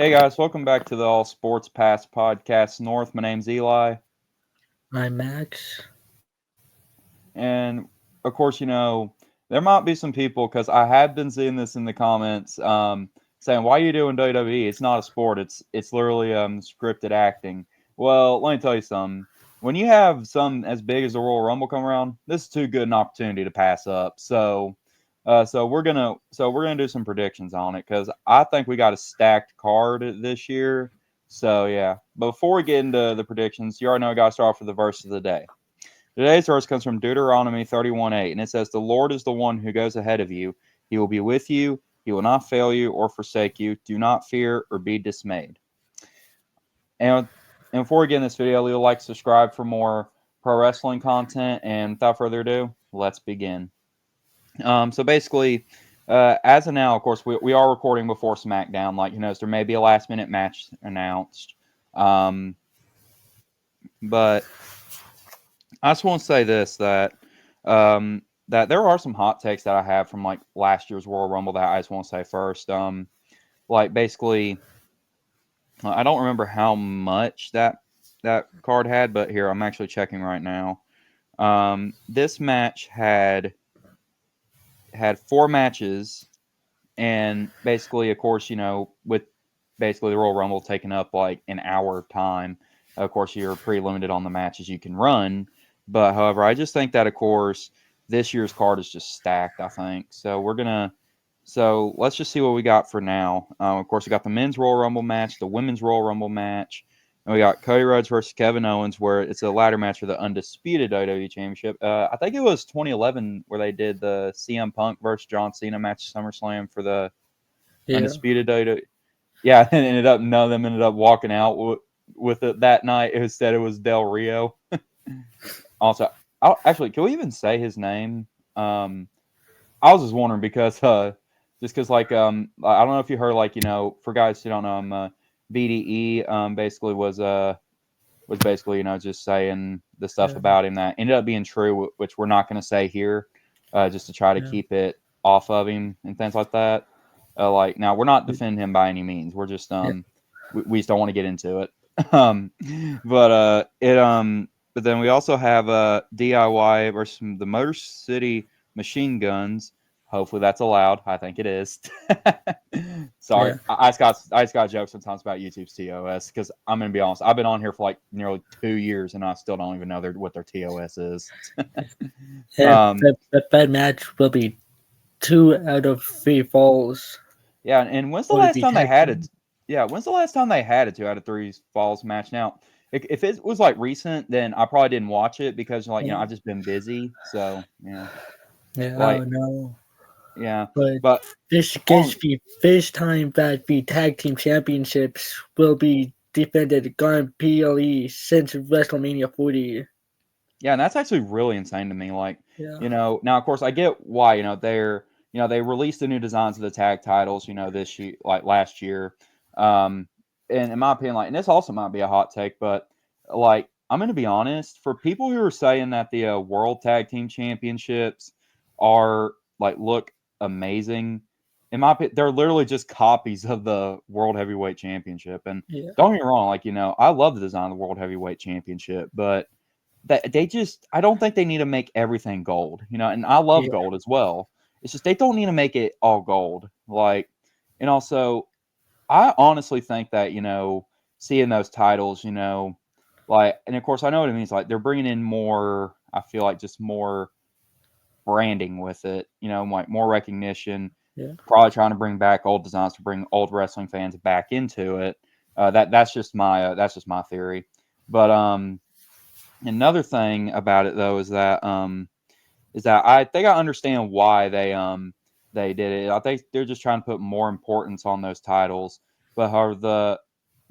Hey guys, welcome back to the All Sports Pass Podcast North. My name's Eli. I'm Max. And of course, there might be some people, because I have been seeing this in the comments, saying, "Why are you doing WWE? It's not a sport. It's literally scripted acting." Well, let me tell you something. When you have something as big as the Royal Rumble come around, this is too good an opportunity to pass up. So we're gonna do some predictions on it, because I think we got a stacked card this year. So yeah, before we get into the predictions, you already know I got to start off with the verse of the day. Today's verse comes from Deuteronomy 31:8, and it says, "The Lord is the one who goes ahead of you. He will be with you. He will not fail you or forsake you. Do not fear or be dismayed." And, and before we get in this video, leave a like, subscribe for more pro wrestling content. And without further ado, let's begin. So basically, as of now, of course, we are recording before SmackDown. Like, there may be a last minute match announced. But I just want to say this, that there are some hot takes that I have from like last year's Royal Rumble that I just want to say first. Like basically, I don't remember how much that card had, but here I'm actually checking right now. This match had four matches, and basically, of course, with basically the Royal Rumble taking up like an hour of time, of course, you're pretty limited on the matches you can run. But however, I just think that, of course, this year's card is just stacked, I think. So let's just see what we got for now. Of course, we got the men's Royal Rumble match, the women's Royal Rumble match, and we got Cody Rhodes versus Kevin Owens, where it's a ladder match for the undisputed WWE Championship. I think it was 2011 where they did the CM Punk versus John Cena match at SummerSlam for the Yeah, undisputed WWE. Yeah, and none of them ended up walking out with it that night. Instead, it was Del Rio. Also, actually, can we even say his name? I was just wondering because just because I don't know if you heard, like, for guys who don't know, BDE basically was basically, just saying the stuff yeah, about him that ended up being true, which we're not going to say here, just to try to yeah, keep it off of him and things like that. Like, now we're not defending him by any means. We're just yeah, we just don't want to get into it. um, but then we also have DIY versus the Motor City Machine Guns. Hopefully that's allowed. I think it is. Sorry, yeah. I just got jokes sometimes about YouTube's TOS, because I'm gonna be honest. I've been on here for like nearly 2 years, and I still don't even know what their TOS is. And um, that match will be 2 out of 3 falls. yeah, and when's the Will it last be time they tag had it? team? Yeah, when's the last time they had a 2 out of 3 falls match? Now, if it was like recent, then I probably didn't watch it because, like, Yeah, I've just been busy. So yeah, yeah, I like, don't know. yeah, But but this on gives the first time that the tag team championships will be defended on PLE since WrestleMania 40. Yeah, and that's actually really insane to me. Like, Yeah, now of course I get why, they released the new designs of the tag titles, this year, like last year. Um, and in my opinion, like, and this also might be a hot take, but like, I'm gonna be honest, for people who are saying that the World Tag Team Championships are like look amazing, in my opinion, they're literally just copies of the World Heavyweight Championship. And yeah, don't get me wrong, like, I love the design of the World Heavyweight Championship, but that they just, I don't think they need to make everything gold, and I love yeah, gold as well. It's just they don't need to make it all gold. Like, and also, I honestly think that, seeing those titles, like, and of course I know what it means. Like, they're bringing in more. I feel like just more branding with it, like more recognition. yeah, Probably trying to bring back old designs to bring old wrestling fans back into it. That's just my theory. But another thing about it though is that I think I understand why they did it. I think they're just trying to put more importance on those titles. But however, the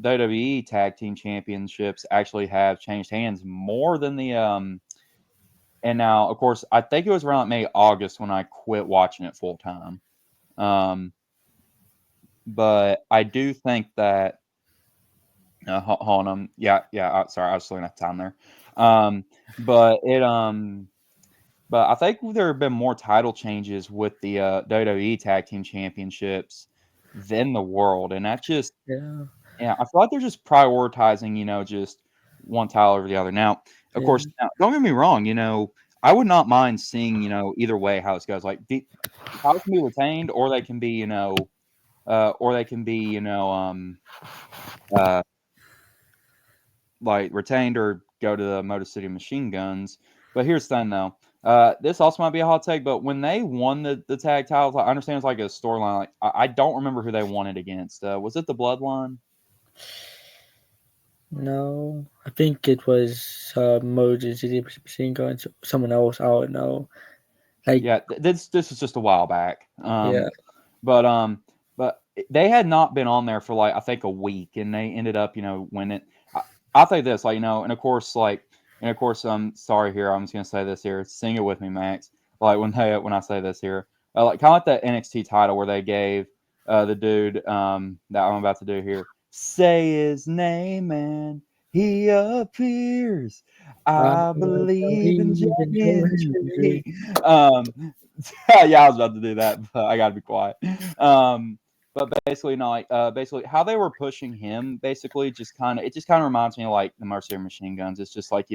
WWE Tag Team Championships actually have changed hands more than the and now, of course, I think it was around May, August when I quit watching it full time. Um but I do think that hold on, yeah, sorry, I was looking at the time there. Um but it But I think there have been more title changes with the WWE Tag Team Championships than the world, and that's just Yeah. yeah. I feel like they're just prioritizing, just one title over the other. Now, of Yeah. course, now, don't get me wrong. I would not mind seeing, either way how this goes. Like the titles can be retained, or they can be, or they can be, uh, like retained or go to the Motor City Machine Guns. But here's the thing, though. This also might be a hot take, but when they won the tag titles, I understand it's like a storyline. Like I don't remember who they won it against. Was it the Bloodline? No, I think it was Moses Machine Guns. Someone else. I don't know. Like, Yeah, this is just a while back. yeah. But they had not been on there for like I think a week, and they ended up winning. I'll say this, like and of course, sorry here, I'm just gonna say this here. Sing it with me, Max. Like when I say this here, like kind of like that NXT title where they gave the dude that I'm about to do here. Say his name and he appears. I I believe in believe in Hendry. history. Um, yeah, I was about to do that, but I gotta be quiet. But basically, no, like basically how they were pushing him, basically, it just kind of reminds me of like the Mercy Machine Guns. It's just like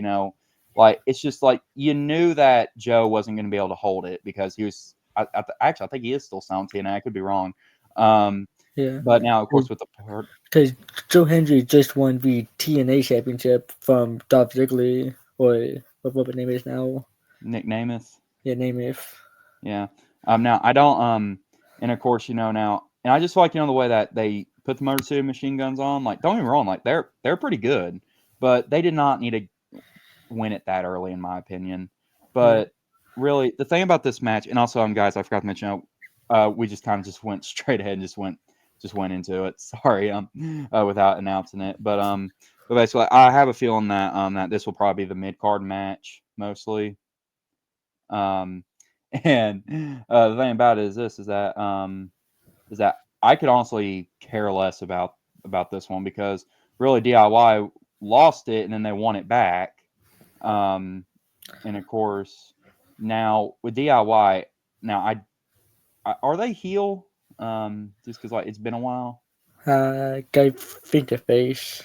like it's just like you knew that Joe wasn't going to be able to hold it because he was. Actually, I think he is still signed TNA. I could be wrong. Um, Yeah. but now, of course, with the Because Joe Hendry just won the TNA championship from Dolph Ziggler, or what the name is now. Nick Namath. Yeah, name it. Yeah. Now I don't. And of course, now, and I just feel like the way that they put the Motor City Machine Guns on. Like, don't get me wrong. Like, they're pretty good, but they did not need to win it that early, in my opinion. Yeah. But really, the thing about this match, and also, guys, I forgot to mention, we just kind of just went straight ahead and just went into it. Sorry, without announcing it. But basically, I have a feeling that that this will probably be the mid card match mostly. Um, and the thing about it is this is that I could honestly care less about this one because really DIY lost it and then they won it back. And of course now with DIY now are they heel? Just because like it's been a while. Guy think the face.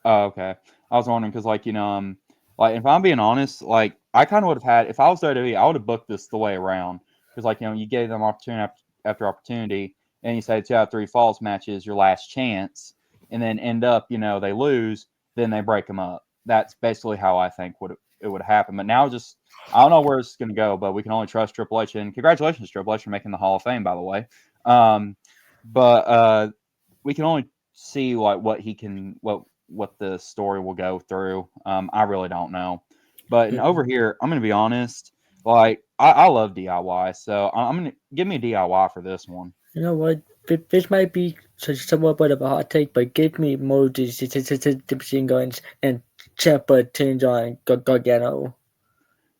Oh, okay. I was wondering because like if I'm being honest, like I kind of would have had if I was WWE, I would have booked this the way around because like you gave them opportunity after opportunity, and you say 2 out of 3 falls matches your last chance, and then end up they lose, then they break them up. That's basically how I think it would happen. But now just I don't know where it's going to go, but we can only trust Triple H. And congratulations, Triple H, for making the Hall of Fame, by the way. But we can only see like what the story will go through. I really don't know. But Yeah. over here, I'm going to be honest. Like, I love DIY. So I'm going to give me a DIY for this one. You know what? This might be somewhat of a hot take, but give me Moses the Machine Guns and Ciampa turns on Gargano.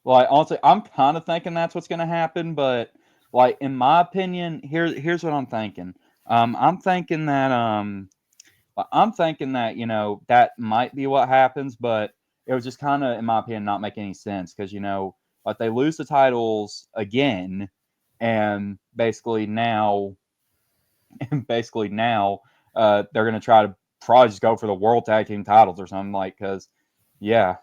Like, honestly, I'm kind of thinking that's what's going to happen. But, like, in my opinion, here's what I'm thinking. I'm thinking that, that might be what happens. But it was just kind of, in my opinion, not make any sense because, like, they lose the titles again. And basically now they're going to try to probably just go for the world tag team titles or something like because yeah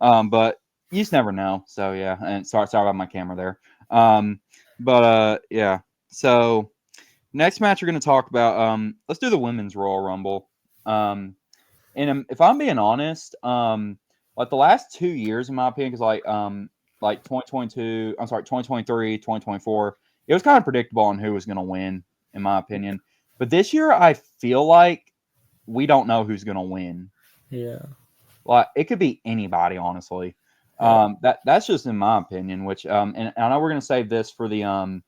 but you just never know. So yeah, and sorry about my camera there. But yeah, so next match we're going to talk about let's do the women's Royal Rumble. And if I'm being honest, like the last 2 years in my opinion, because like 2022, I'm sorry, 2023, 2024, it was kind of predictable on who was going to win in my opinion. But this year, I feel like we don't know who's going to win. Yeah. Like it could be anybody, honestly. Yeah. That's just in my opinion. Which and I know we're going to save this for the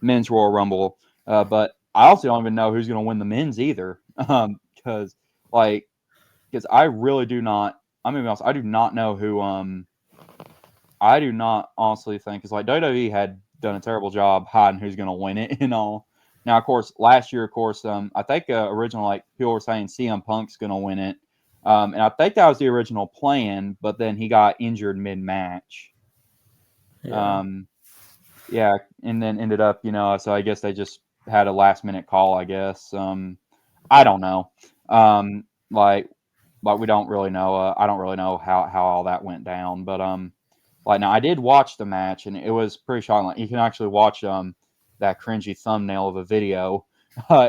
men's Royal Rumble, but I also don't even know who's going to win the men's either. Because I really do not. I'm gonna be honest. I do not know who. I do not honestly think because like WWE had done a terrible job hiding who's going to win it and all. Now, of course, last year, of course, I think originally like people were saying CM Punk's going to win it, and I think that was the original plan. But then he got injured mid-match. Yeah. Yeah, and then ended up, so I guess they just had a last minute call, I guess. I don't know. Like we don't really know. I don't really know how all that went down, but like now I did watch the match and it was pretty shocking. Like you can actually watch that cringy thumbnail of a video. Uh,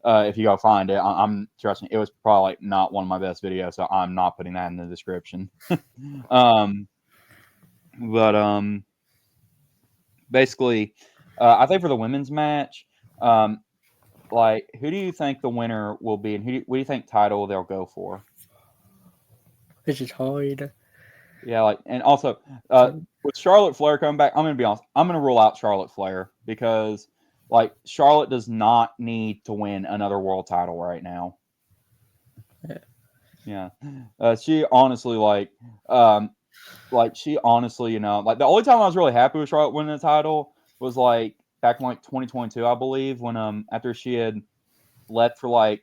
if you go find it, I'm trust me, it was probably like not one of my best videos, so I'm not putting that in the description. um, but basically, I think for the women's match, um, like who do you think the winner will be, and what do you think title they'll go for? This is hard. Yeah, like, and also with Charlotte Flair coming back, I'm gonna be honest, I'm gonna rule out Charlotte Flair because like Charlotte does not need to win another world title right now. Yeah. Yeah, she honestly like she honestly, like the only time I was really happy with Charlotte winning the title was like back in like 2022, I believe, when after she had left for like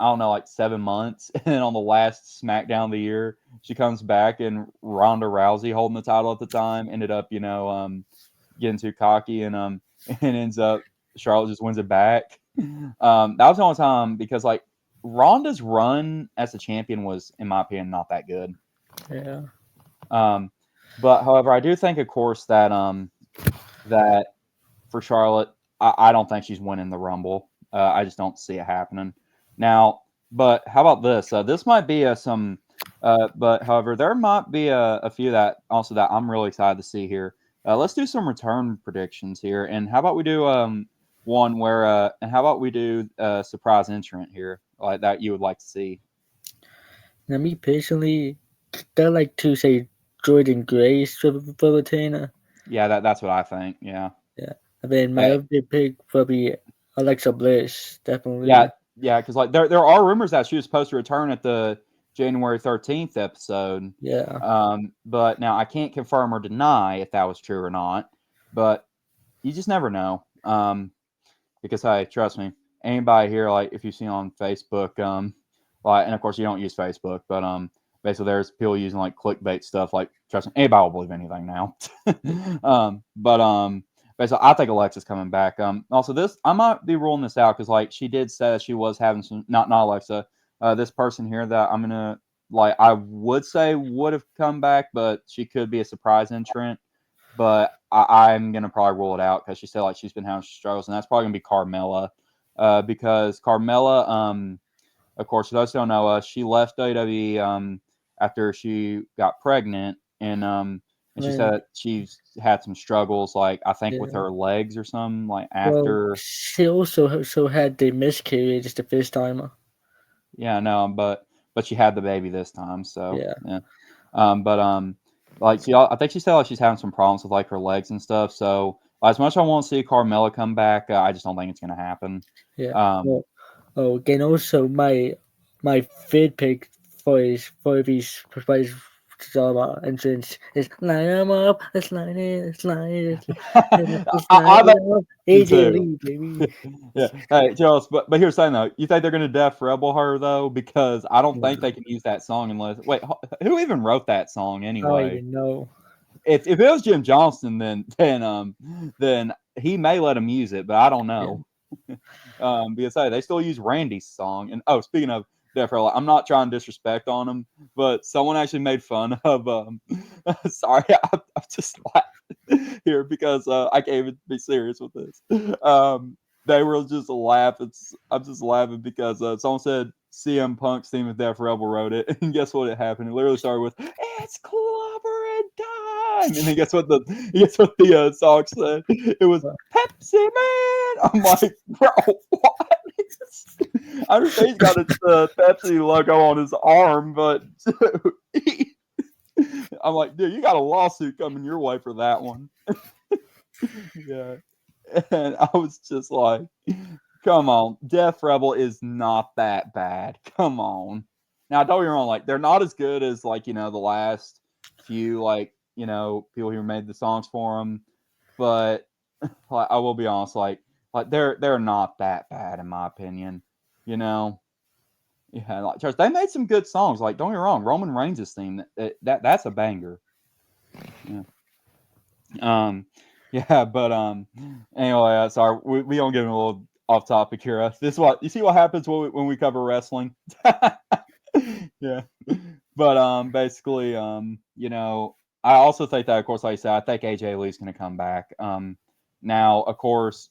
I don't know, like 7 months, and then on the last SmackDown of the year, she comes back and Ronda Rousey holding the title at the time ended up, getting too cocky and and ends up Charlotte just wins it back. That was the only time because like Ronda's run as a champion was, in my opinion, not that good. Yeah. But however, I do think, of course, that that for Charlotte, I don't think she's winning the Rumble. I just don't see it happening now. But how about this? This might be but however, there might be a few that also that I'm really excited to see here. Let's do some return predictions here, and how about we do one where and how about we do a surprise entrant here, like that you would like to see? Now, me personally, I like to say Jordan Grace for Latina. Yeah, that's what I think. Yeah. Yeah. I mean, my Uh, other pick will be Alexa Bliss, Yeah, definitely. yeah, because like there are rumors that she was supposed to return at the January 13th episode. Yeah. But now I can't confirm or deny if that was true or not. But you just never know. Because hey, trust me, anybody here, like if you see on Facebook, like, and of course you don't use Facebook, but basically there's people using like clickbait stuff. Like, trust me, anybody will believe anything now. But basically, I think Alexa's coming back. Also this I might be ruling this out because like she did say that she was having some not Alexa, this person here that I'm gonna like I would say would have come back, but she could be a surprise entrant. But I'm gonna probably rule it out because she said like she's been having struggles, and that's probably gonna be Carmella, because Carmella, of course, for those who don't know, she left WWE after she got pregnant, I and she mean, said that she's had some struggles, like I think with yeah. her legs or something, like Well, after. she also had the miscarriage the first time. Yeah, no, but she had the baby this time, so Yeah. yeah. But like I think she said like she's having some problems with like her legs and stuff. So as much as I want to see Carmella come back, I just don't think it's gonna happen. Yeah. Um, Well, oh, again, also my third pick for these surprise drama entrance is line 'em up, let's line it, let's line I think it up, me AJ too. Lee, baby. Yeah. Hey, Charles, but here's the thing though. You think they're gonna Def Rebel her though? Because I don't think Yeah. they can use that song unless wait, who even wrote that song I don't anyway? even know. If it was Jim Johnston, then he may let him use it, but I don't Yeah. know. Because hey, they still use Randy's song. And oh, speaking of Def Rebel, I'm not trying to disrespect on them, but someone actually made fun of. Sorry, I'm just laughing here because I can't even be serious with this. They were just laughing. I'm just laughing because someone said CM Punk's theme of Def Rebel wrote it, and guess what? It happened. It literally started with "It's clobbering time," and then guess what the song said? It was Well, Pepsi Man. I'm like, bro, what? I understand he's got the Pepsi logo on his arm, but I'm like, dude, you got a lawsuit coming your way for that one. Yeah. And I was just like, come on, Def Rebel is not that bad. Come on. Now, don't get me wrong, like they're not as good as like the last few people who made the songs for them, but like, I will be honest, like they're not that bad in my opinion. You know, yeah, like Charles, they made some good songs. Like don't get me wrong, Roman Reigns' theme that's a banger. Yeah. Um, Yeah, but anyway, sorry, we don't get a little off topic here. This is what you see what happens when we cover wrestling. Yeah, but basically, I also think that, of course, like I said, I think AJ Lee's going to come back. Now, of course,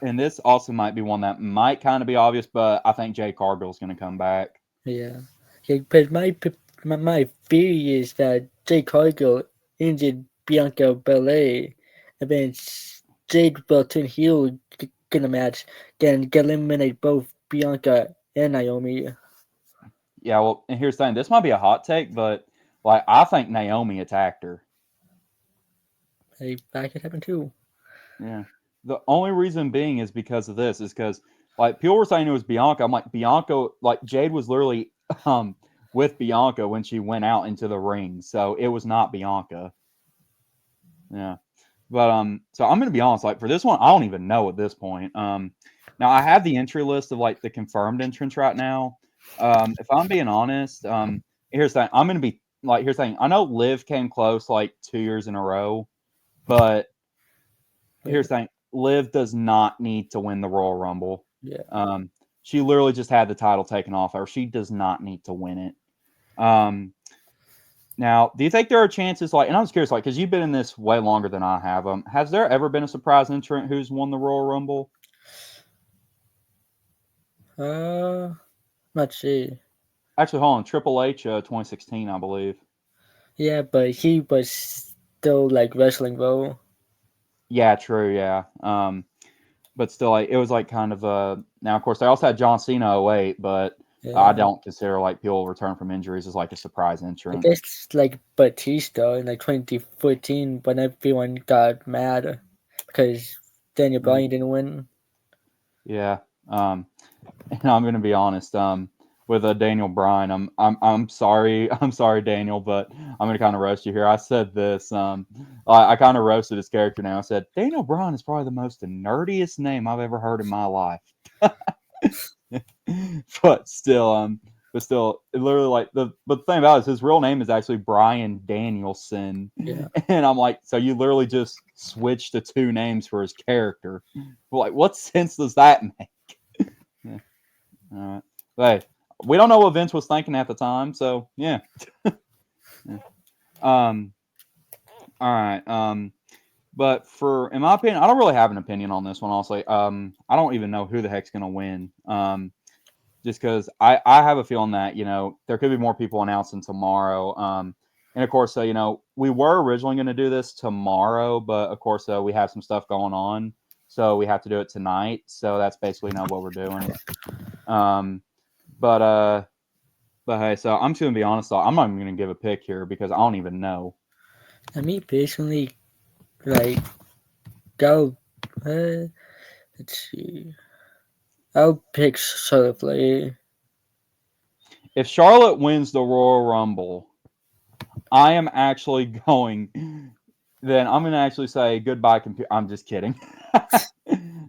and this also might be one that might kind of be obvious, but I think Jay Cargill's going to come back. Yeah. Yeah, but my theory is that Jade Cargill injured Bianca Belair, and then Jade will turn heel in a match, then eliminate both Bianca and Naomi. Yeah, well, and here's the thing: this might be a hot take, but like I think Naomi attacked her. Hey, that could happen too. Yeah. The only reason being is because of this, is because like people were saying it was Bianca. I'm like Bianca, like Jade was literally with Bianca when she went out into the ring, so it was not Bianca. Yeah. But so I'm gonna be honest, like for this one, I don't even know at this point. Now I have the entry list of like the confirmed entrants right now. If I'm being honest, here's the thing. I'm gonna be like, here's the thing. I know Liv came close like 2 years in a row, but here's the thing. Liv does not need to win the Royal Rumble. Yeah. She literally just had the title taken off her. She does not need to win it. Now, do you think there are chances, like, and I was curious, like, because you've been in this way longer than I have, has there ever been a surprise entrant who's won the Royal Rumble? Let's see. Actually, hold on, Triple H, 2016, I believe. Yeah, but he was still like wrestling though. Yeah, true, yeah. But still, like, it was like kind of now, of course, they also had John Cena 08, but I Yeah. don't consider like people return from injuries as like a surprise I entrant. guess like Batista in like 2014 when everyone got mad because Daniel Bryan didn't win. Yeah. And I'm gonna be honest, with Daniel Bryan, I'm sorry, I'm sorry, Daniel, but I'm gonna kind of roast you here. I said this, I kind of roasted his character. Now I said Daniel Bryan is probably the most nerdiest name I've ever heard in my life. but still, it literally like but the thing about it is his real name is actually Brian Danielson, Yeah. and I'm like, so you literally just switched the two names for his character. Like, what sense does that make? Yeah. All right. Hey, we don't know what Vince was thinking at the time, so yeah. Yeah. Um. All right. But in my opinion, I don't really have an opinion on this one. Honestly, I don't even know who the heck's gonna win. Just because I have a feeling that there could be more people announcing tomorrow. And of course, we were originally going to do this tomorrow, but of course, we have some stuff going on, so we have to do it tonight. So that's basically what we're doing. But hey, so I'm just gonna be honest though, I'm not even gonna give a pick here because I don't even know. And me personally, like, go. Let's see. I'll pick Charlotte Flair. If Charlotte wins the Royal Rumble, I am actually going. Then I'm gonna actually say goodbye, computer. I'm just kidding.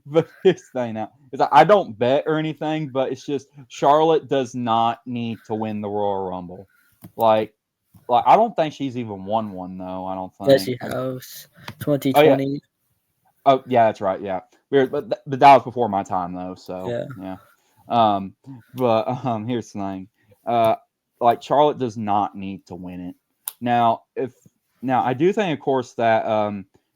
But this thing now is I don't bet or anything, but it's just Charlotte does not need to win the Royal Rumble. Like I don't think she's even won one though. I don't Jesse think. House, Oh yeah. 2020. Oh yeah, that's right. Yeah, weird, but that was before my time though. So Yeah. yeah. But here's the thing. Like Charlotte does not need to win it. Now, I do think, of course, that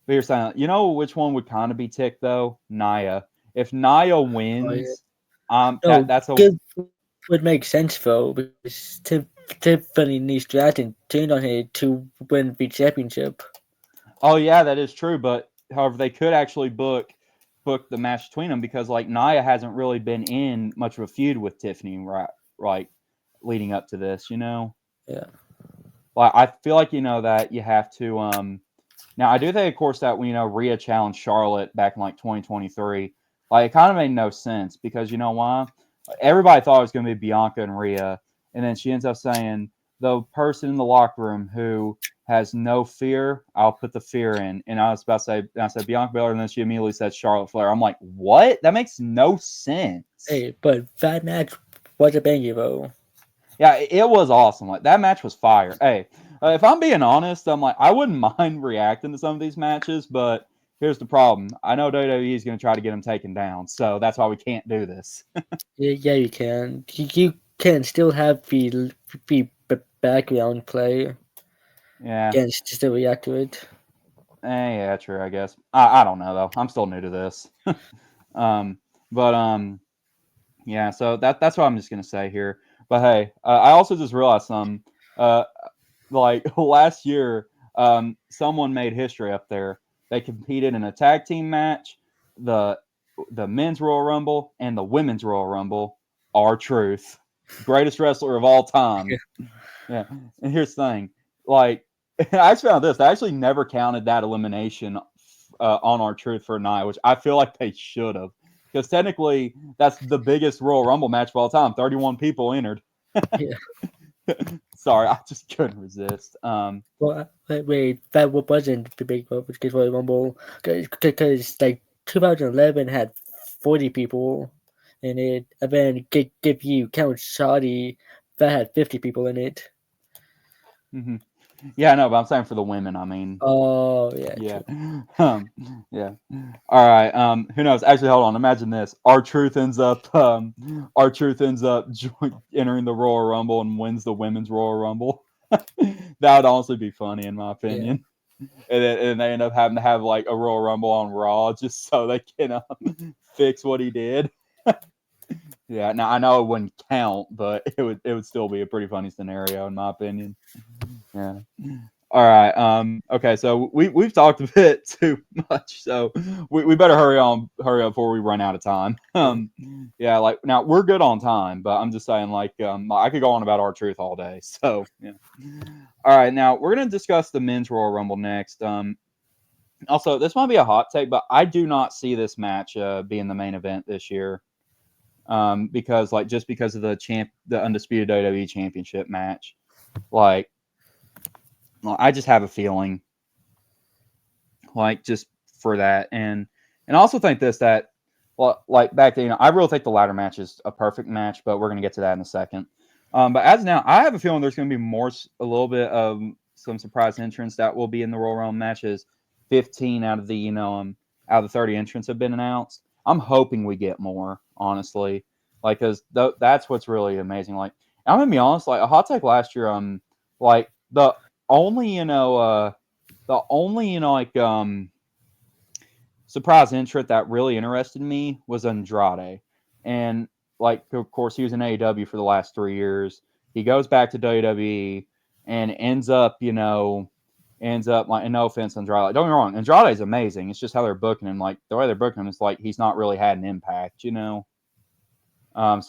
but you're saying, which one would kind of be ticked though? Nia. If Nia Oh, yeah. wins, No, that's a good would make sense though because Tiffany Lee Stratton turned on her to win the championship. oh yeah, that is true. But however, they could actually book the match between them because like Nia hasn't really been in much of a feud with Tiffany, right? Like leading up to this, Yeah. Like I feel like that you have to now I do think of course that when Rhea challenged Charlotte back in like 2023, like it kind of made no sense because you know why? Everybody thought it was going to be Bianca and Rhea, and then she ends up saying the person in the locker room who has no fear, I'll put the fear in. And I was about to say, I said Bianca Belair, and then she immediately said Charlotte Flair. I'm like, what? That makes no sense. Hey, but that match was a banger though. Yeah, it was awesome. Like that match was fire. Hey, If I'm being honest, I'm like, I wouldn't mind reacting to some of these matches, but here's the problem. I know WWE is going to try to get them taken down, so that's why we can't do this. Yeah, you can. You can still have the background play. Yeah. Can still react to it. Yeah, true, I guess. I don't know, though. I'm still new to this. um, but, yeah, so that's what I'm just going to say here. But, hey, I also just realized like last year, someone made history up there. They competed in a tag team match, the men's Royal Rumble and the women's Royal Rumble. R-Truth, greatest wrestler of all time. Yeah, and here's the thing, like I actually found this. They actually never counted that elimination on R-Truth for a night, which I feel like they should have, because technically that's the biggest Royal Rumble match of all time. 31 people entered. Yeah. Sorry, I just couldn't resist. Well, wait, that wasn't the big Royal Rumble because like 2011 had 40 people in it, and then if you count Saudi, that had 50 people in it. Mhm. Yeah, no, but I'm saying for the women. I mean, Oh yeah, yeah, true. yeah. All right. Who knows? Actually, hold on. Imagine this: R-Truth ends up entering the Royal Rumble and wins the women's Royal Rumble. That would honestly be funny, in my Yeah. opinion. And they end up having to have like a Royal Rumble on Raw just so they can fix what he did. Yeah, now I know it wouldn't count, but it would still be a pretty funny scenario in my opinion. Yeah. All right. Okay. So we've talked a bit too much, so we better hurry up before we run out of time. Yeah. Like now we're good on time, but I'm just saying like I could go on about R-Truth all day. So yeah. All right. Now we're gonna discuss the men's Royal Rumble next. Also, this might be a hot take, but I do not see this match being the main event this year. Because like just because of the undisputed WWE Championship match, like well, I just have a feeling, like just for that, and I also think that well, like back then, I really think the ladder match is a perfect match, but we're gonna get to that in a second. But as now, I have a feeling there's gonna be a little bit of some surprise entrants that will be in the Royal Rumble matches. 15 out of the out of the 30 entrants have been announced. I'm hoping we get more, honestly, like because that's what's really amazing. Like I'm gonna be honest, like a hot take last year, like only the only like surprise entrant that really interested me was Andrade, and like of course he was in AEW for the last 3 years. He goes back to WWE and ends up like, and no offense, Andrade. Like, don't get me wrong, Andrade is amazing. It's just how they're booking him. Like the way they're booking him is like he's not really had an impact. So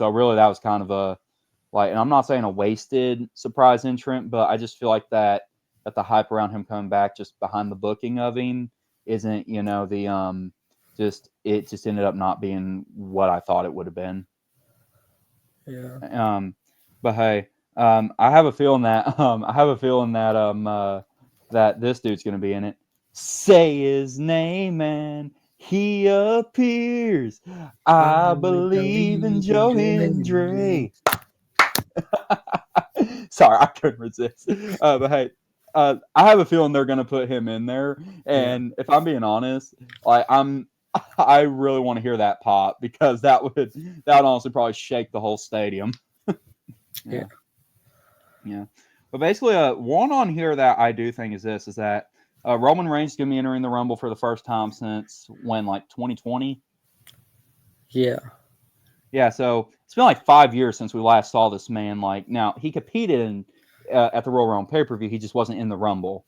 really that was kind of a like, and I'm not saying a wasted surprise entrant, but I just feel like that the hype around him coming back just behind the booking of him isn't, the it just ended up not being what I thought it would have been. Yeah. But hey, I have a feeling that that this dude's gonna be in it. Say his name and he appears. I believe in Joe Hendry. Sorry, I couldn't resist. But hey, I have a feeling they're gonna put him in there. Yeah. And if I'm being honest, like I really want to hear that pop because that would honestly probably shake the whole stadium. Yeah. Yeah. But basically, one on here that I do think is that Roman Reigns is gonna be entering the Rumble for the first time since when, like 2020. Yeah. Yeah, so it's been like 5 years since we last saw this man. Like, now he competed at the Royal Rumble pay-per-view. He just wasn't in the Rumble.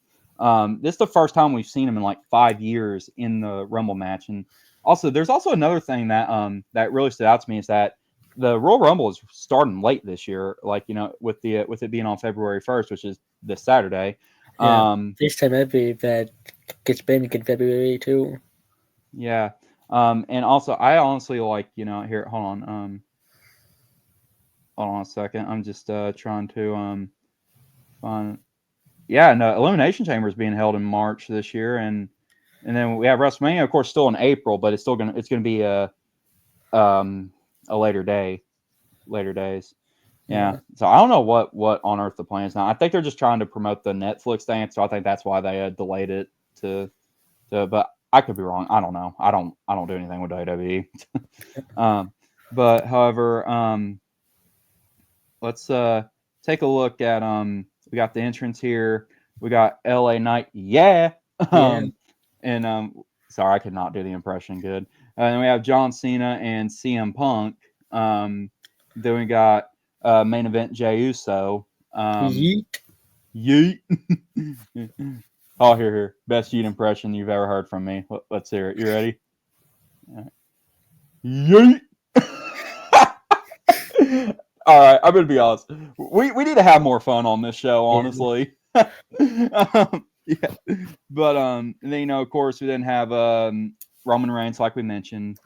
This is the first time we've seen him in like 5 years in the Rumble match. And also, there's also another thing that really stood out to me is that the Royal Rumble is starting late this year. Like, with it being on February 1st, which is this Saturday. Yeah. This time every that gets banned in February too. Yeah. And also, I honestly like, here, hold on a second. I'm just trying to find. Yeah, no, Elimination Chamber is being held in March this year, and then we have WrestleMania, of course, still in April, but it's gonna be a later days. Yeah. So I don't know what on earth the plan is now. I think they're just trying to promote the Netflix thing, so I think that's why they delayed it to. But I could be wrong. I don't know. I don't do anything with WWE. But however, let's take a look at we got the entrance here. We got LA Knight. Yeah. Yeah. And sorry, I could not do the impression good. And then we have John Cena and CM Punk. Then we got main event Jey Uso. Yeet. Yeet. Oh, here. Best yeet impression you've ever heard from me. Let's hear it. You ready? Right. Yeet. All right, I'm gonna be honest. We need to have more fun on this show, honestly. Yeah, but and then of course, we then have Roman Reigns, like we mentioned,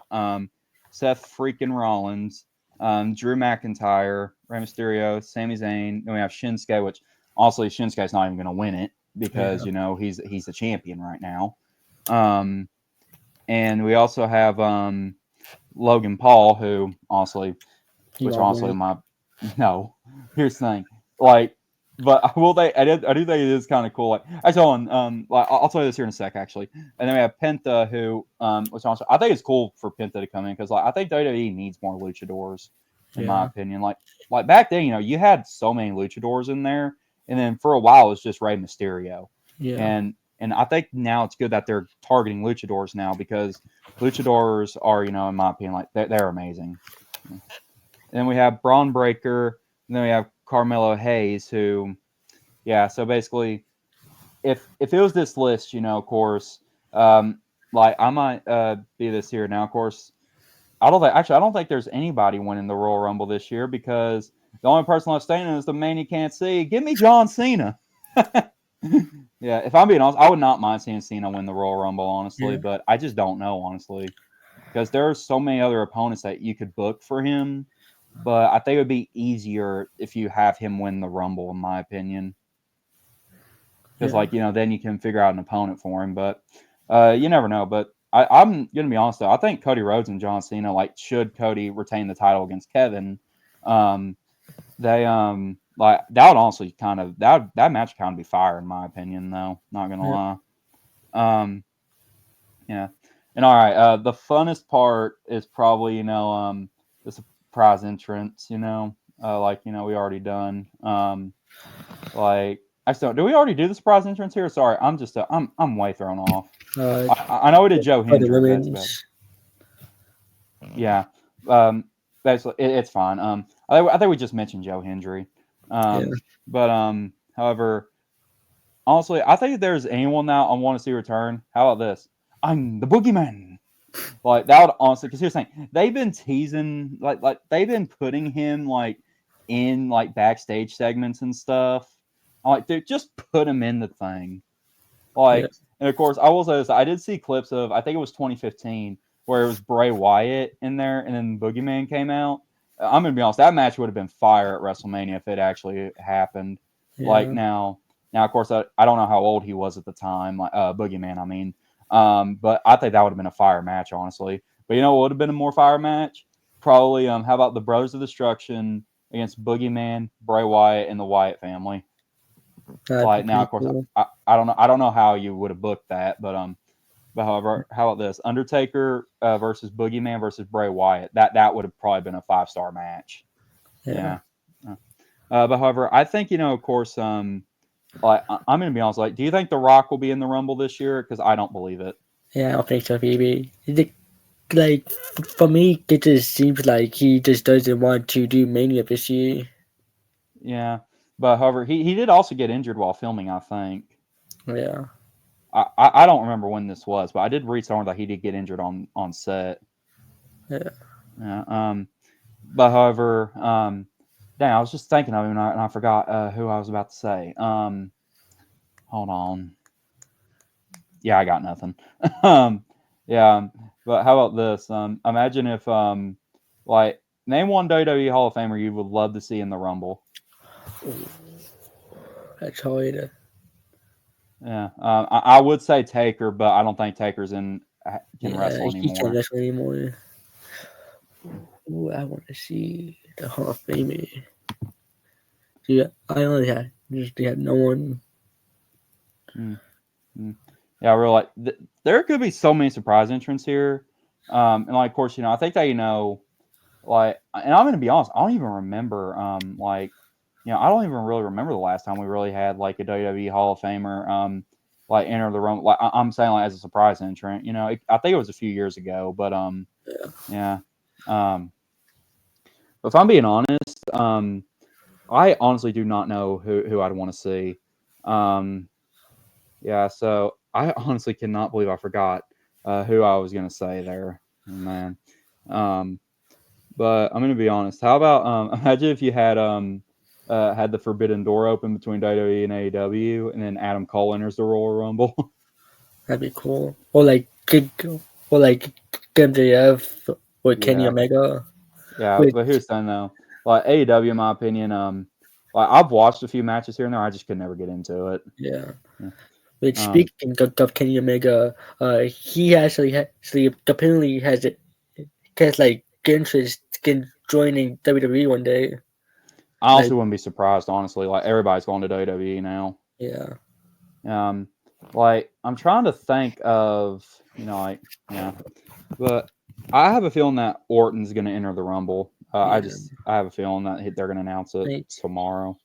Seth freaking Rollins, Drew McIntyre, Rey Mysterio, Sami Zayn. Then we have Shinsuke, which honestly Shinsuke's not even gonna win it because he's the champion right now. And we also have Logan Paul, who honestly, no. Here's the thing, but I do think it is kind of cool. Actually, I'll tell you this here in a sec, actually. And then we have Penta, who, which also I think it's cool for Penta to come in because I think WWE needs more luchadors, in my opinion. Like back then, you had so many luchadors in there, and then for a while it was just Rey Mysterio. Yeah. And I think now it's good that they're targeting luchadors now because luchadors are, in my opinion, they're amazing. And then we have Braun Breaker, and then we have Carmelo Hayes, who, so basically, if it was this list, of course, I might be this here now. Of course, I don't think there's anybody winning the Royal Rumble this year because the only person left standing is the man you can't see. Give me John Cena. Yeah, if I'm being honest, I would not mind seeing Cena win the Royal Rumble, honestly, but I just don't know, honestly, because there are so many other opponents that you could book for him. But I think it would be easier if you have him win the Rumble, in my opinion. Because, then you can figure out an opponent for him. But you never know. But I'm going to be honest, though. I think Cody Rhodes and John Cena, should Cody retain the title against Kevin, they, that would honestly that match kind of be fire, in my opinion, though. Not going to lie. Yeah. And, all right, the funnest part is probably, the surprise entrance, we already done. Actually, do we already do the surprise entrance here? Sorry, I'm just I'm way thrown off. I know we did Joe Hendry. Yeah. Basically, it's fine. I think we just mentioned Joe Hendry. But however, honestly, I think if there's anyone now I want to see return, how about this? I'm the Boogeyman. That would honestly, because here's the thing, they've been teasing, they've been putting him in backstage segments and stuff. I'm like, dude, just put him in the thing. And of course, I will say this, I did see clips of, I think it was 2015, where it was Bray Wyatt in there, and then Boogeyman came out. I'm gonna be honest, that match would have been fire at WrestleMania if it actually happened. Now, of course, I don't know how old he was at the time, Boogeyman, I mean. But I think that would have been a fire match, honestly. But what would have been a more fire match? Probably, how about the Brothers of Destruction against Boogeyman, Bray Wyatt, and the Wyatt family? Now, of course, cool. I don't know how you would have booked that, but however, how about this? Undertaker versus Boogeyman versus Bray Wyatt. That would have probably been a 5-star match. Yeah. But however, I think of course, I'm gonna be honest. Do you think The Rock will be in the Rumble this year? Because I don't believe it. Yeah, I don't think so, maybe. For me, it just seems like he just doesn't want to do Mania this year. Yeah, but however, he did also get injured while filming, I think. Yeah. I don't remember when this was, but I did read somewhere that he did get injured on set. Yeah. Yeah. But however, dang, I was just thinking of him and I forgot who I was about to say. Hold on. Yeah, I got nothing. Yeah, but how about this? Imagine if name one WWE Hall of Famer you would love to see in the Rumble. That's hard. Yeah, I would say Taker, but I don't think Taker's can wrestle anymore. He can't wrestle anymore. Ooh, I want to see the Hall of Famer. Yeah, I only had no one. Yeah, we're like there could be so many surprise entrants here, and like of course I think that like, and I'm gonna be honest, I don't even remember like I don't even really remember the last time we really had like a WWE Hall of Famer like enter the room. Like I'm saying like as a surprise entrant, I think it was a few years ago, but yeah. But if I'm being honest, I honestly do not know who I'd want to see. Yeah, so I honestly cannot believe I forgot who I was gonna say there, man. Um, but I'm gonna be honest. How about imagine if you had the forbidden door open between WWE and AEW, and then Adam Cole enters the Royal Rumble. That'd be cool. Or like MJF or Kenny Yeah, Omega. yeah. Which But here's the thing though, like AEW, in my opinion, like I've watched a few matches here and there. I just could never get into it. yeah. Yeah. Which Um, speaking of Kenny Omega, he actually apparently has like interest in joining WWE one day. I Like also wouldn't be surprised, honestly. Like everybody's going to WWE now. yeah, Um, like I'm trying to think of, like yeah, but I have a feeling that Orton's going to enter the Rumble. yeah. I have a feeling that they're going to announce it Like, tomorrow.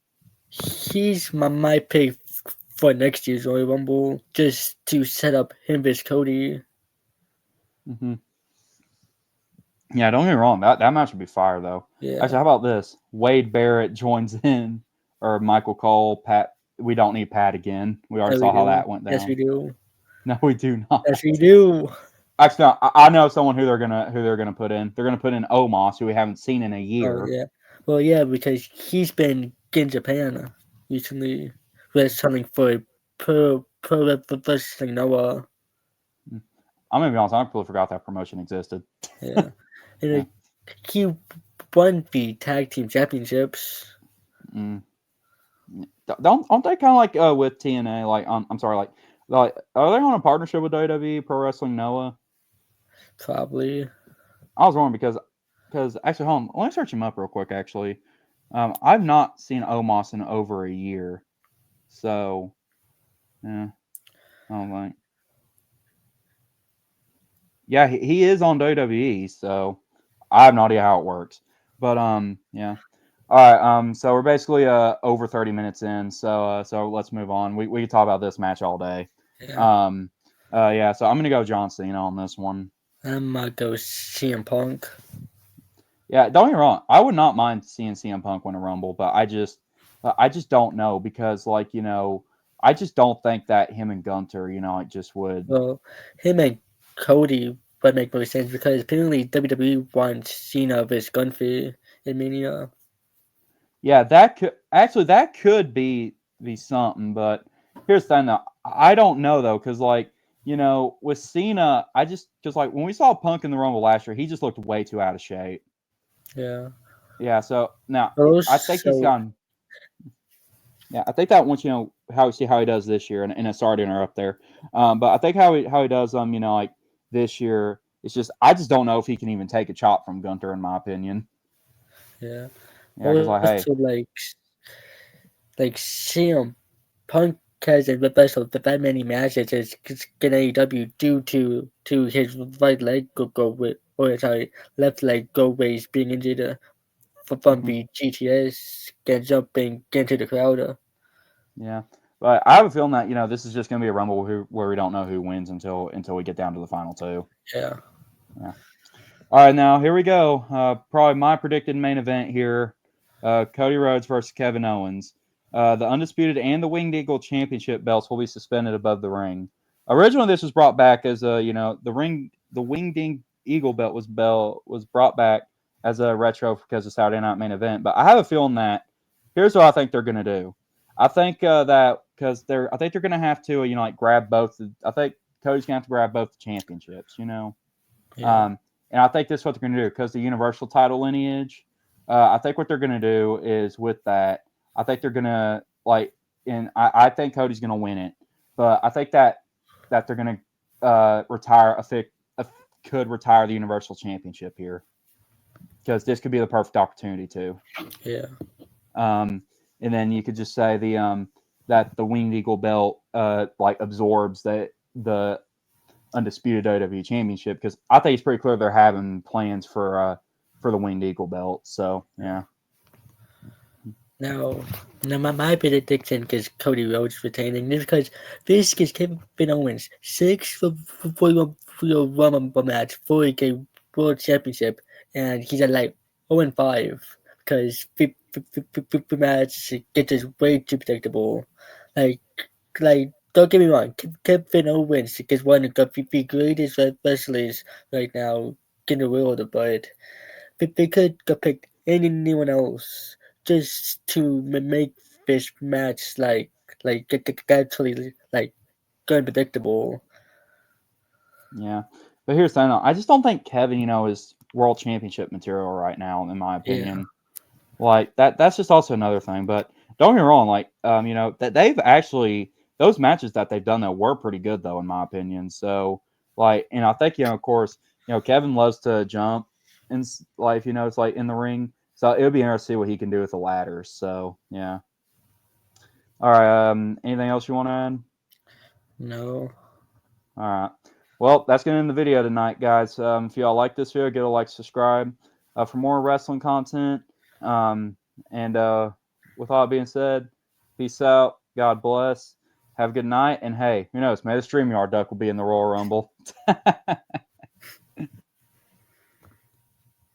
he's my pick for next year's Royal Rumble, just to set up him versus Cody. Hmm. Yeah, don't get me wrong. That match would be fire though. Yeah. Actually, how about this? Wade Barrett joins in, or Michael Cole. Pat. We don't need Pat again. We already Yes, we saw how do. that went Yes, we down. do. No, we do not. Yes, we do. Actually, no, I know someone who they're gonna put in. They're gonna put in Omos, who we haven't seen in a Oh year. yeah. Well, yeah, because he's been in Japan recently, wrestling for Pro Wrestling Noah. I'm gonna be honest. I completely forgot that promotion existed. Yeah, and Yeah. he won the tag team championships. Mm. Aren't they kind of like with TNA? Like, I'm sorry, like are they on a partnership with WWE Pro Wrestling Noah? Probably. I was wondering because actually, hold on, let me search him up real quick. Actually, I've not seen Omos in over a year, so yeah, I don't think. Yeah, he is on WWE, so I have no idea how it works. But yeah. All right, so we're basically over 30 minutes in, so let's move on. We can talk about this match all day. Yeah. Um, yeah, so I'm gonna go John Cena on this one. I'm gonna go CM Punk. Yeah, don't get me wrong, I would not mind seeing CM Punk win a Rumble, but I just don't know because like I just don't think that him and Gunter, it just would. Well, him and Cody would make more sense because apparently WWE wants Cena versus Gunther in Mania. Yeah, that could be something, but here's the thing though. I don't know though, because like with Cena, I just like when we saw Punk in the Rumble last year, he just looked way too out of shape. Yeah. Yeah, so now I think he's Also, gone. Yeah, I think that once how he does this year, and sorry to interrupt there, but I think how he does like this year, it's just I just don't know if he can even take a chop from Gunter, in my opinion. yeah. Yeah, because like hey, Also, like CM Punk hasn't wrestled that many matches in AEW due to his right leg go with, or sorry, left leg go ways being injured from mhm, the GTS and jumping into the crowd. yeah, but I have a feeling that this is just going to be a Rumble where we don't know who wins until we get down to the final two. Yeah. Yeah. All right, now here we go. Probably my predicted main event here: Cody Rhodes versus Kevin Owens. The undisputed and the Winged Eagle Championship belts will be suspended above the ring. Originally, this was brought back as the Winged Eagle belt was brought back as a retro because of Saturday Night Main Event. But I have a feeling that here's what I think they're going to do. I think that because I think they're going to have to like grab both. I think Cody's going to have to grab both the championships. Yeah. And I think this is what they're going to do because the Universal title lineage. I think what they're going to do is with that. I think they're going to and I think Cody's going to win it, but I think that they're going to could retire the Universal Championship here because this could be the perfect opportunity too. Yeah. Um, and then you could just say that the Winged Eagle belt like absorbs the undisputed WWE championship, because I think it's pretty clear they're having plans for the Winged Eagle belt. So yeah. Now, my prediction is Cody Rhodes retaining this because this gives Kevin Owens 6 for your Rumble match for a World Championship, and he's at like 0-5 because the match gets way too predictable. Like, don't get me wrong, Kevin Owens is one of the greatest wrestlers right now in the world, but they could go pick anyone else just to make this match get actually like unpredictable. Yeah, but here's the thing, though. I just don't think Kevin, is world championship material right now, in my Yeah, opinion. Like that's just also another thing. But don't get me wrong, like that they've actually, those matches that they've done that were pretty good though, in my opinion. So like, and I think of course, Kevin loves to jump in life. It's like in the ring. So it would be interesting to see what he can do with the ladders. So yeah. All right. Anything else you want to add? no. All right. Well, that's going to end the video tonight, guys. If y'all like this video, get a like, subscribe for more wrestling content. And with all that being said, peace out. God bless. Have a good night. And hey, who knows? Maybe the StreamYard duck will be in the Royal Rumble.